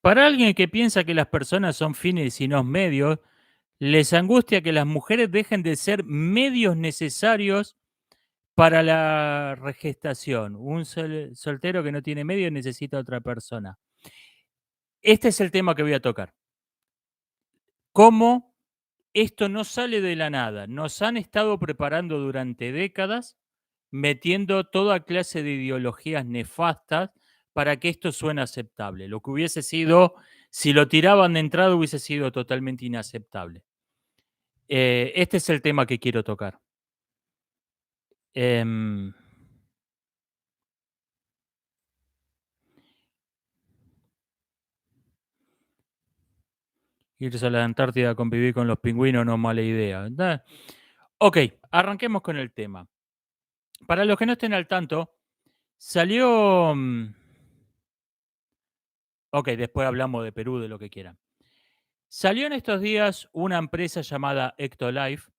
Para alguien que piensa que las personas son fines y no medios, les angustia que las mujeres dejen de ser medios necesarios para la regestación. Un soltero que no tiene medios necesita otra persona. Este es el tema que voy a tocar. Cómo esto no sale de la nada. Nos han estado preparando durante décadas, metiendo toda clase de ideologías nefastas para que esto suene aceptable. Lo que hubiese sido, si lo tiraban de entrada, hubiese sido totalmente inaceptable. Este es el tema que quiero tocar. Em, Irse a la Antártida a convivir con los pingüinos no es mala idea. Ok, arranquemos con el tema. Para los que no estén al tanto, salió... Ok, después hablamos de Perú, de lo que quieran. Salió en estos días una empresa llamada Ectolife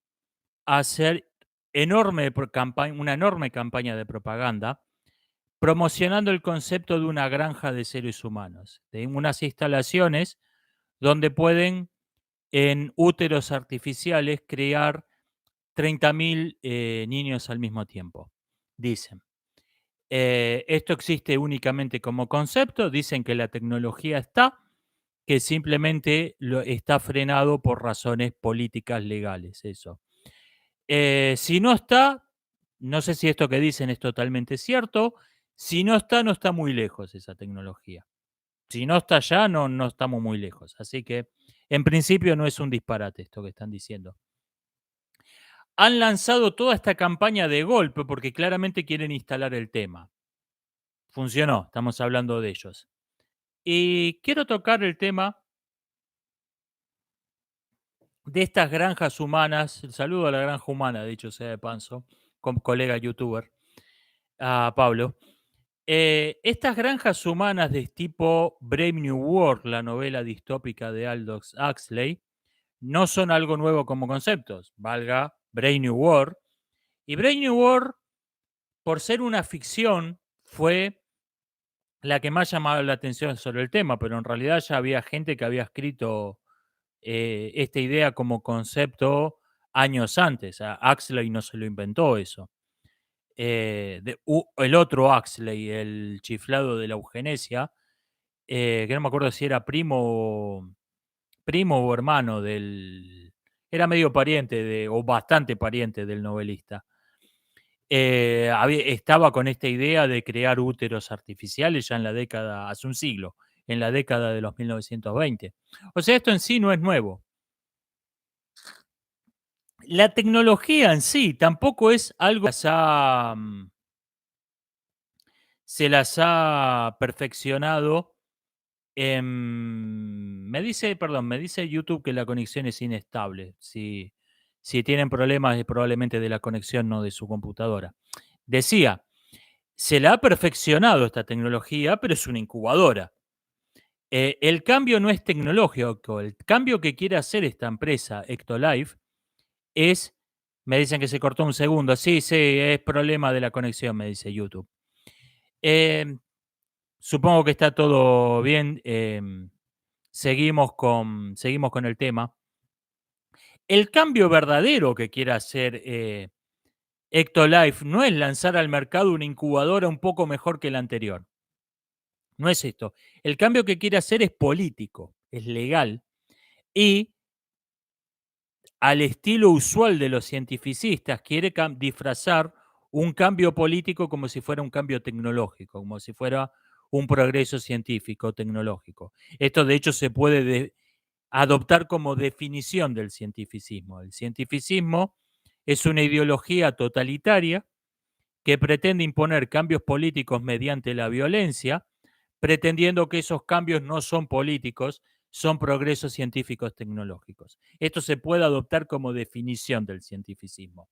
a hacer una enorme campaña de propaganda promocionando el concepto de una granja de seres humanos, de unas instalaciones donde pueden en úteros artificiales criar 30.000 niños al mismo tiempo, dicen. Esto existe únicamente como concepto, dicen que la tecnología está, que simplemente está frenado por razones políticas legales, eso. Si no está, no sé si esto que dicen es totalmente cierto, si no está, no está muy lejos esa tecnología. Si no está allá, no estamos muy lejos. Así que, en principio, no es un disparate esto que están diciendo. Han lanzado toda esta campaña de golpe porque claramente quieren instalar el tema. Funcionó, estamos hablando de ellos. Y quiero tocar el tema de estas granjas humanas. El saludo a la granja humana, dicho sea de paso, con colega youtuber, a Pablo. Estas granjas humanas de tipo Brave New World, la novela distópica de Aldous Huxley, no son algo nuevo como conceptos, valga Brave New World. Y Brave New World, por ser una ficción, fue la que más llamaba la atención sobre el tema, pero en realidad ya había gente que había escrito esta idea como concepto años antes. A Huxley no se lo inventó eso. El otro Huxley, el chiflado de la eugenesia, que no me acuerdo si era primo o hermano del... Era medio pariente o bastante pariente del novelista. Estaba con esta idea de crear úteros artificiales ya en la década, hace un siglo, en la década de los 1920. O sea, esto en sí no es nuevo. La tecnología en sí tampoco es algo que se las ha perfeccionado. Me dice YouTube que la conexión es inestable. Si tienen problemas, es probablemente de la conexión, no de su computadora. Decía, se la ha perfeccionado esta tecnología, pero es una incubadora. El cambio no es tecnológico, el cambio que quiere hacer esta empresa, Ectolife, es, me dicen que se cortó un segundo, sí, es problema de la conexión, me dice YouTube. Supongo que está todo bien, seguimos con el tema. El cambio verdadero que quiere hacer Ectolife no es lanzar al mercado una incubadora un poco mejor que la anterior. No es esto. El cambio que quiere hacer es político, es legal y al estilo usual de los cientificistas quiere disfrazar un cambio político como si fuera un cambio tecnológico, como si fuera un progreso científico tecnológico. Esto de hecho se puede adoptar como definición del cientificismo. El cientificismo es una ideología totalitaria que pretende imponer cambios políticos mediante la violencia, pretendiendo que esos cambios no son políticos, son progresos científicos tecnológicos. Esto se puede adoptar como definición del cientificismo.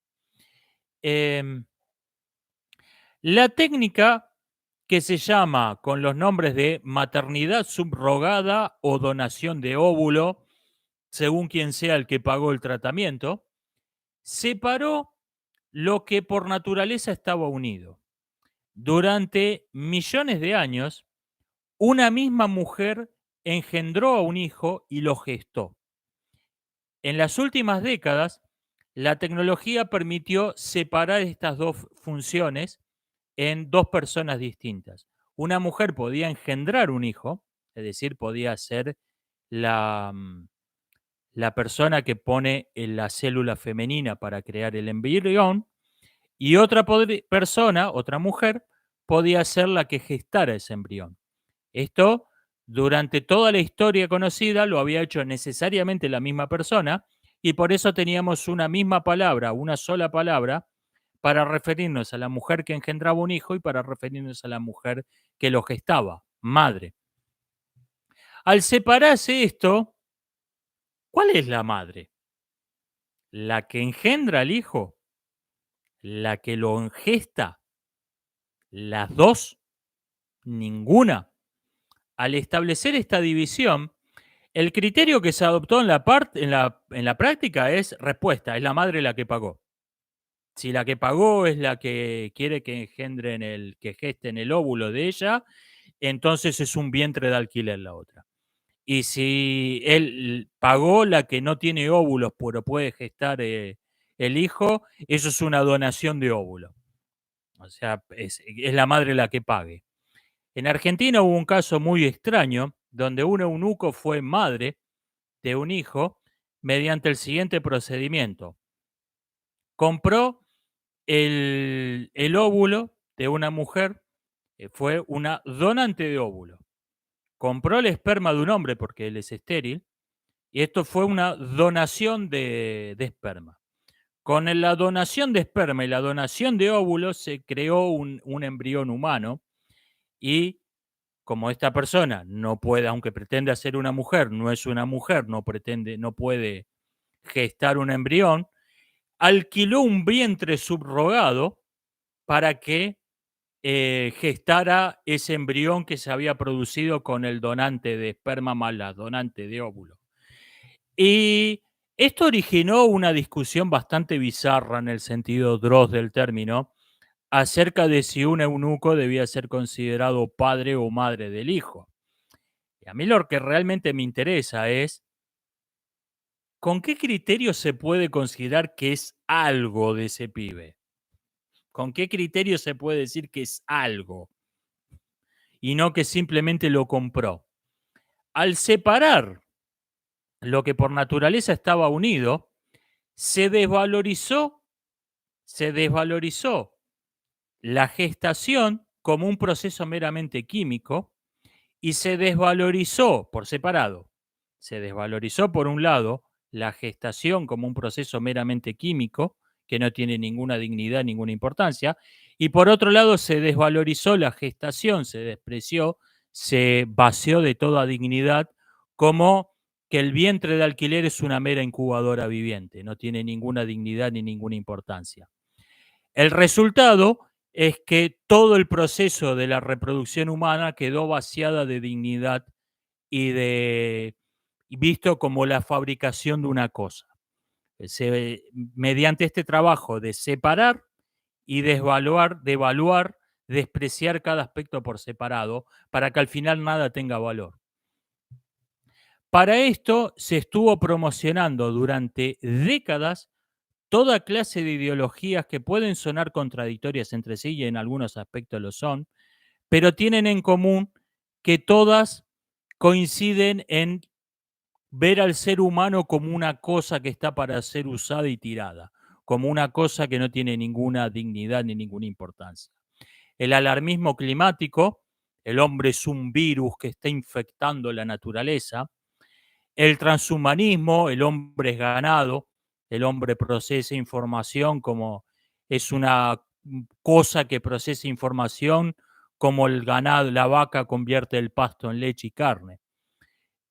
La técnica que se llama con los nombres de maternidad subrogada o donación de óvulo, según quien sea el que pagó el tratamiento, separó lo que por naturaleza estaba unido. Durante millones de años, una misma mujer engendró a un hijo y lo gestó. En las últimas décadas, la tecnología permitió separar estas dos funciones en dos personas distintas. Una mujer podía engendrar un hijo, es decir, podía ser la, la persona que pone en la célula femenina para crear el embrión, y otra persona, otra mujer, podía ser la que gestara ese embrión. Esto, durante toda la historia conocida, lo había hecho necesariamente la misma persona, y por eso teníamos una misma palabra, una sola palabra, para referirnos a la mujer que engendraba un hijo y para referirnos a la mujer que lo gestaba, madre. Al separarse esto, ¿cuál es la madre? ¿La que engendra al hijo? ¿La que lo gesta? ¿Las dos? Ninguna. Al establecer esta división, el criterio que se adoptó en la práctica es respuesta, es la madre la que pagó. Si la que pagó es la que quiere que que gesten el óvulo de ella, entonces es un vientre de alquiler la otra. Y si él pagó la que no tiene óvulos, pero puede gestar el hijo, eso es una donación de óvulo. O sea, es la madre la que pague. En Argentina hubo un caso muy extraño donde un eunuco fue madre de un hijo mediante el siguiente procedimiento. Compró el óvulo de una mujer, fue una donante de óvulo. Compró el esperma de un hombre porque él es estéril, y esto fue una donación de esperma. Con la donación de esperma y la donación de óvulos se creó un embrión humano, y como esta persona no puede, aunque pretende ser una mujer, no es una mujer, no puede gestar un embrión, alquiló un vientre subrogado para que gestara ese embrión que se había producido con el donante de esperma más la donante de óvulo. Y esto originó una discusión bastante bizarra en el sentido dross del término, acerca de si un eunuco debía ser considerado padre o madre del hijo. Y a mí lo que realmente me interesa es, ¿con qué criterio se puede considerar que es algo de ese pibe? ¿Con qué criterio se puede decir que es algo y no que simplemente lo compró? Al separar lo que por naturaleza estaba unido, se desvalorizó, se desvalorizó la gestación como un proceso meramente químico, y se desvalorizó por separado. Se desvalorizó, por un lado, la gestación como un proceso meramente químico, que no tiene ninguna dignidad, ninguna importancia, y por otro lado se desvalorizó la gestación, se despreció, se vació de toda dignidad, como que el vientre de alquiler es una mera incubadora viviente, no tiene ninguna dignidad ni ninguna importancia. El resultado es que todo el proceso de la reproducción humana quedó vaciada de dignidad y visto como la fabricación de una cosa. Mediante este trabajo de separar y devaluar, despreciar cada aspecto por separado, para que al final nada tenga valor. Para esto se estuvo promocionando durante décadas toda clase de ideologías que pueden sonar contradictorias entre sí, y en algunos aspectos lo son, pero tienen en común que todas coinciden en ver al ser humano como una cosa que está para ser usada y tirada, como una cosa que no tiene ninguna dignidad ni ninguna importancia. El alarmismo climático, el hombre es un virus que está infectando la naturaleza. El transhumanismo, el hombre es ganado, el hombre procesa información como es una cosa que procesa información, como el ganado, la vaca convierte el pasto en leche y carne.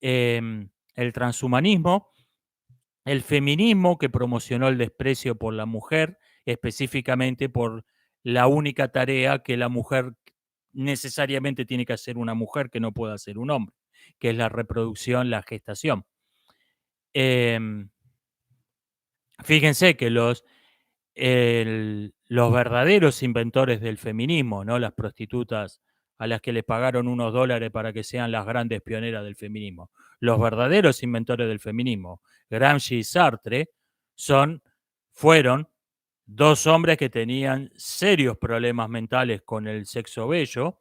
El transhumanismo, el feminismo que promocionó el desprecio por la mujer, específicamente por la única tarea que la mujer necesariamente tiene que hacer, una mujer que no puede hacer un hombre, que es la reproducción, la gestación. Em, Fíjense que los verdaderos inventores del feminismo, ¿no? Las prostitutas a las que les pagaron unos dólares para que sean las grandes pioneras del feminismo. Los verdaderos inventores del feminismo, Gramsci y Sartre, fueron dos hombres que tenían serios problemas mentales con el sexo bello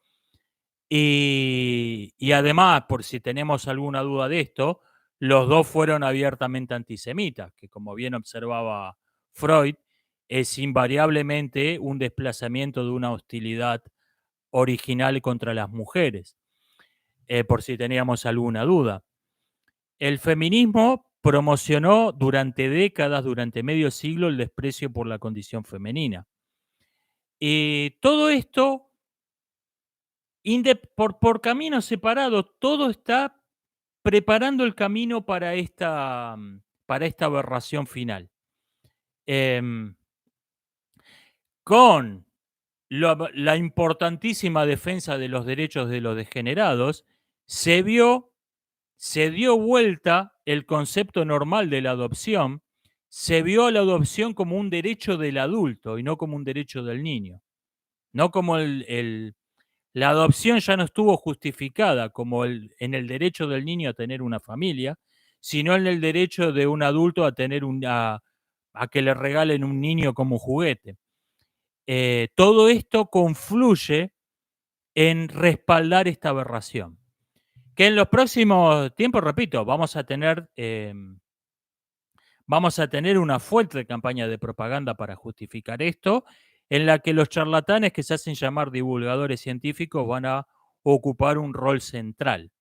y además, por si tenemos alguna duda de esto, los dos fueron abiertamente antisemitas, que como bien observaba Freud, es invariablemente un desplazamiento de una hostilidad original contra las mujeres, por si teníamos alguna duda. El feminismo promocionó durante décadas, durante medio siglo, el desprecio por la condición femenina. Y todo esto, por caminos separados, todo está preparando el camino para esta aberración final. Em, con la importantísima defensa de los derechos de los degenerados, se dio vuelta el concepto normal de la adopción, se vio a la adopción como un derecho del adulto y no como un derecho del niño. No como la adopción ya no estuvo justificada como en el derecho del niño a tener una familia, sino en el derecho de un adulto a tener a que le regalen un niño como juguete. Todo esto confluye en respaldar esta aberración. Que en los próximos tiempos, repito, vamos a tener una fuerte campaña de propaganda para justificar esto, en la que los charlatanes que se hacen llamar divulgadores científicos van a ocupar un rol central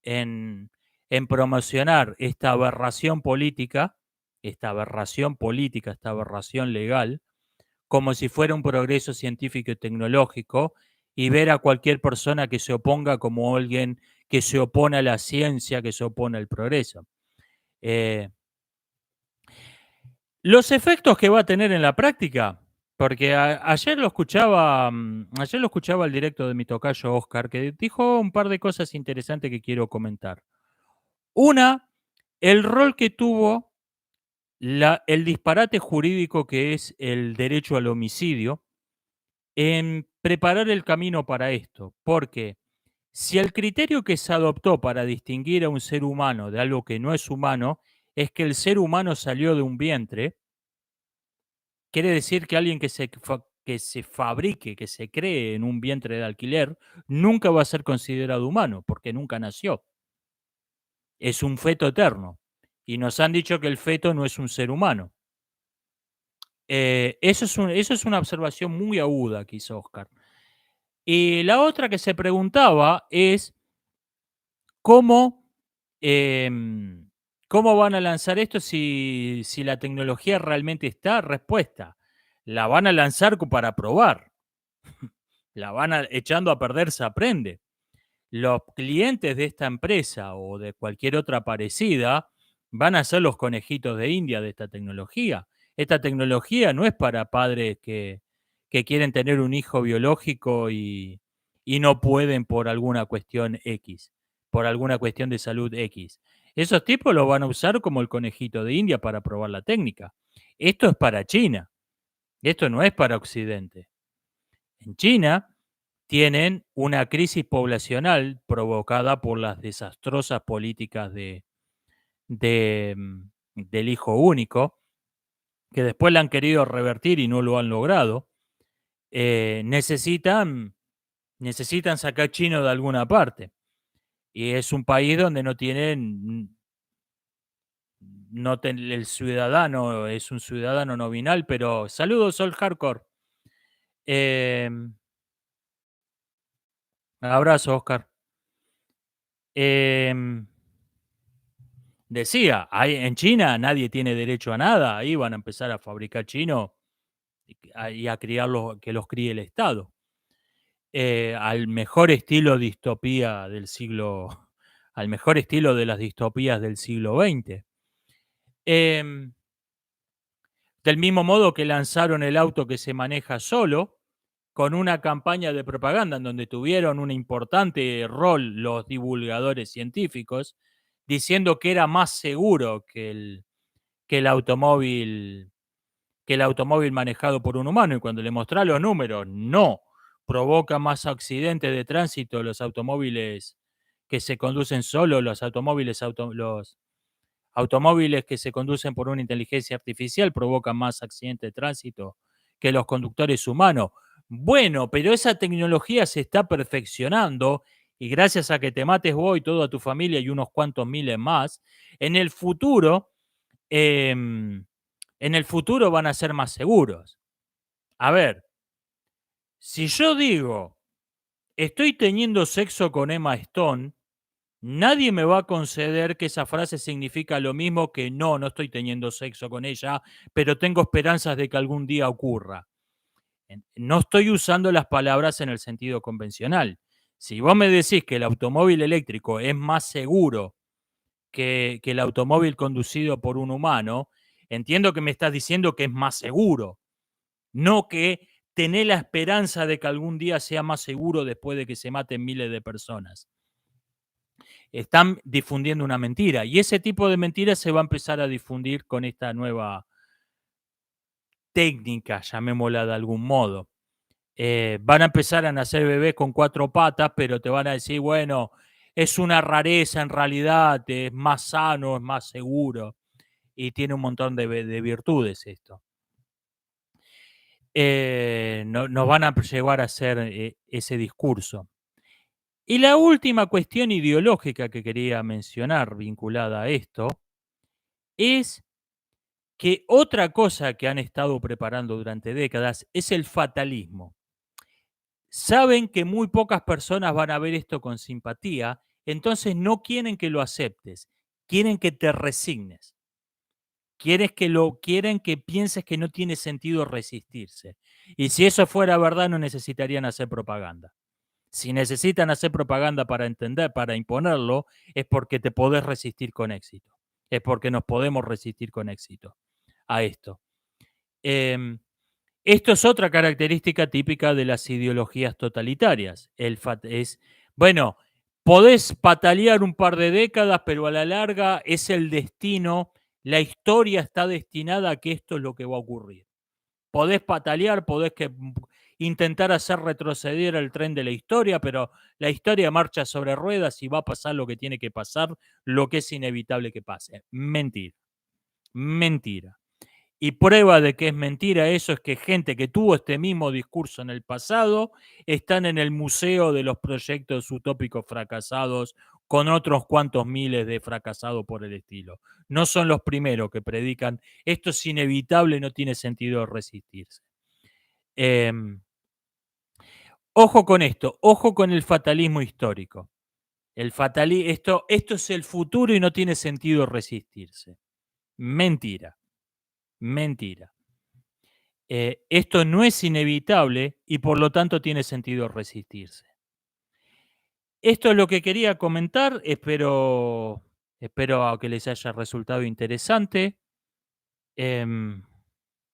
en, en promocionar esta aberración política, esta aberración legal, como si fuera un progreso científico y tecnológico, y ver a cualquier persona que se oponga como alguien que se opone a la ciencia, que se opone al progreso. Los efectos que va a tener en la práctica, porque ayer lo escuchaba el directo de mi tocayo Oscar, que dijo un par de cosas interesantes que quiero comentar. Una, el rol que tuvo el disparate jurídico que es el derecho al homicidio en preparar el camino para esto, porque si el criterio que se adoptó para distinguir a un ser humano de algo que no es humano es que el ser humano salió de un vientre, quiere decir que alguien que se fabrique, que se cree en un vientre de alquiler, nunca va a ser considerado humano, porque nunca nació. Es un feto eterno. Y nos han dicho que el feto no es un ser humano. Eso es una observación muy aguda que hizo Oscar. Y la otra que se preguntaba es cómo, em, cómo van a lanzar esto si la tecnología realmente está. Respuesta, la van a lanzar para probar. Echando a perder se aprende. Los clientes de esta empresa o de cualquier otra parecida van a ser los conejitos de India de esta tecnología. Esta tecnología no es para padres que quieren tener un hijo biológico y no pueden por alguna cuestión X, por alguna cuestión de salud X. Esos tipos lo van a usar como el conejito de India para probar la técnica. Esto es para China, esto no es para Occidente. En China tienen una crisis poblacional provocada por las desastrosas políticas del hijo único, que después la han querido revertir y no lo han logrado. Necesitan sacar chino de alguna parte. Y es un país donde no tienen, el ciudadano es un ciudadano nominal, pero saludos, Sol Hardcore. Abrazo, Oscar. Decía, en China nadie tiene derecho a nada, ahí van a empezar a fabricar chino y a criarlos, que los críe el Estado. Al mejor estilo distopía del siglo, al mejor estilo de las distopías del siglo XX. Del mismo modo que lanzaron el auto que se maneja solo, con una campaña de propaganda en donde tuvieron un importante rol los divulgadores científicos, diciendo que era más seguro que el automóvil manejado por un humano. Y cuando le mostré los números, no, provoca más accidentes de tránsito los automóviles que se conducen solos, los automóviles que se conducen por una inteligencia artificial provocan más accidentes de tránsito que los conductores humanos. Bueno, pero esa tecnología se está perfeccionando y gracias a que te mates vos y toda tu familia y unos cuantos miles más, en el futuro, em, en el futuro van a ser más seguros. A ver, si yo digo, estoy teniendo sexo con Emma Stone, nadie me va a conceder que esa frase significa lo mismo que no, no estoy teniendo sexo con ella, pero tengo esperanzas de que algún día ocurra. No estoy usando las palabras en el sentido convencional. Si vos me decís que el automóvil eléctrico es más seguro que el automóvil conducido por un humano, entiendo que me estás diciendo que es más seguro, no que tenés la esperanza de que algún día sea más seguro después de que se maten miles de personas. Están difundiendo una mentira y ese tipo de mentiras se va a empezar a difundir con esta nueva técnica, llamémosla de algún modo. Van a empezar a nacer bebés con 4 patas, pero te van a decir, bueno, es una rareza en realidad, es más sano, es más seguro y tiene un montón de virtudes esto. Nos van a llevar a hacer ese discurso. Y la última cuestión ideológica que quería mencionar vinculada a esto es que otra cosa que han estado preparando durante décadas es el fatalismo. Saben que muy pocas personas van a ver esto con simpatía, entonces no quieren que lo aceptes, quieren que te resignes, quieren que pienses que no tiene sentido resistirse. Y si eso fuera verdad, no necesitarían hacer propaganda. Si necesitan hacer propaganda para entender, para imponerlo, es porque te podés resistir con éxito. Es porque nos podemos resistir con éxito a esto. Em, Esto es otra característica típica de las ideologías totalitarias. Bueno, podés patalear un par de décadas, pero a la larga es el destino, la historia está destinada a que esto es lo que va a ocurrir. Podés patalear, intentar hacer retroceder el tren de la historia, pero la historia marcha sobre ruedas y va a pasar lo que tiene que pasar, lo que es inevitable que pase. Mentira, mentira. Y prueba de que es mentira eso es que gente que tuvo este mismo discurso en el pasado están en el museo de los proyectos utópicos fracasados con otros cuantos miles de fracasados por el estilo. No son los primeros que predican esto es inevitable, no tiene sentido resistirse. Em, Ojo con esto, ojo con el fatalismo histórico. Esto es el futuro y no tiene sentido resistirse. Mentira, mentira. Esto no es inevitable y por lo tanto tiene sentido resistirse. Esto es lo que quería comentar, espero que les haya resultado interesante.